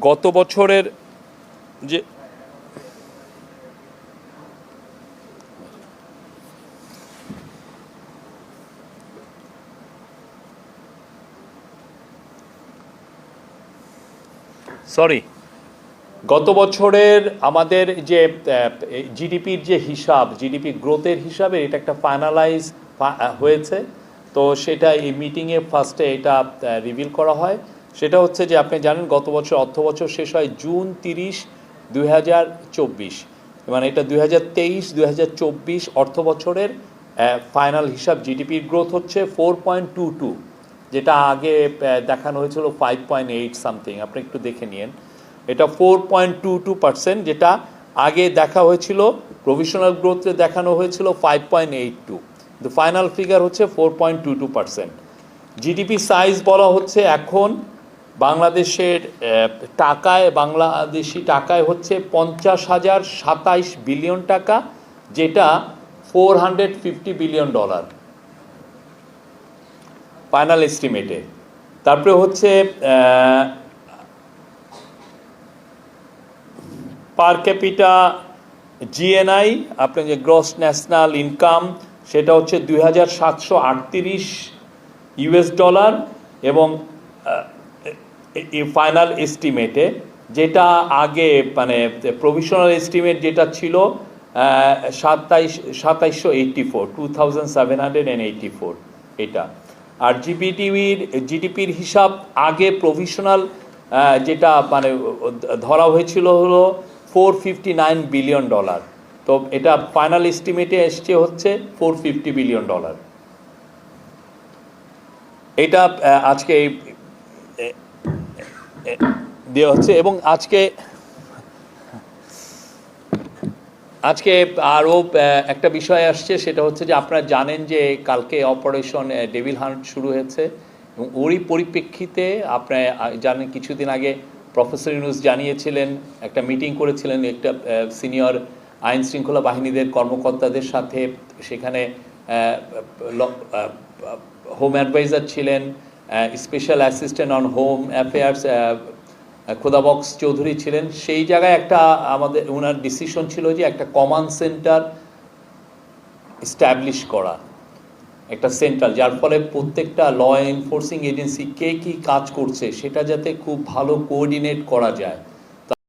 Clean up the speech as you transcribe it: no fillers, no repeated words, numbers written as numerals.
গত বছরের যে গত বছরের আমাদের যে জিডিপির যে হিসাব, জিডিপি গ্রোথের হিসাবে এটা একটা ফাইনালাইজ হয়েছে। তো সেটা এই মিটিংয়ে ফার্স্টে এটা রিভিল করা হয়। সেটা হচ্ছে যে আপনি জানেন গত বছর অর্থ বছর শেষ হয় জুন 30, 2024, মানে এটা 2023-2024 অর্থ বছরের ফাইনাল হিসাব। জিডিপির গ্রোথ হচ্ছে 4.22, যেটা আগে দেখানো হয়েছিল 5.8 সামথিং। আপনি একটু দেখে নিন, এটা 4.22%, যেটা আগে দেখা হয়েছিল প্রভিশনাল গ্রোথে দেখানো হয়েছিল 5.82, কিন্তু ফাইনাল ফিগার হচ্ছে 4.22%। জিডিপি সাইজ বলা হচ্ছে এখন বাংলাদেশের বাংলাদেশি টাকায় হচ্ছে 50,027 বিলিয়ন টাকা, যেটা $450 বিলিয়ন ফাইনাল এস্টিমেটে। তারপরে হচ্ছে পার ক্যাপিটা জিএনআই, আপনার যে গ্রস ন্যাশনাল ইনকাম, সেটা হচ্ছে $2,738 এবং ফাইনাল এস্টিমেটে, যেটা আগে মানে প্রভিশনাল এস্টিমেট যেটা ছিল 2784 এটা। আর জিডিপির হিসাব আগে প্রভিশনাল যেটা মানে ধরা হয়েছিল হলো $459 বিলিয়ন। তো এটা ফাইনাল এস্টিমেটে এসছে হচ্ছে $450 বিলিয়ন। এটা আজকে দেওয়া হচ্ছে। এবং আজকে আরও একটা বিষয় আসছে, সেটা হচ্ছে যে আপনারা জানেন যে কালকে অপারেশন ডেভিল হান্ট শুরু হয়েছে, এবং ওরই পরিপ্রেক্ষিতে আপনারা জানেন কিছুদিন আগে প্রফেসর ইউনূস জানিয়েছিলেন, একটা মিটিং করেছিলেন একটা সিনিয়র আইন শৃঙ্খলা বাহিনীদের কর্মকর্তাদের সাথে। সেখানে হোম অ্যাডভাইজার ছিলেন, special assistant on home affairs Khodabux Chowdhury ছিলেন। সেই জায়গায় আমাদের ওনার ডিসিশন ছিল যে একটা কমান্ড সেন্টার এস্টাবলিশ করা, একটা সেন্ট্রাল, যার ফলে প্রত্যেকটা ল এনফোর্সিং এজেন্সি কে কী কাজ করছে সেটা যাতে খুব ভালো কোঅর্ডিনেট করা যায়।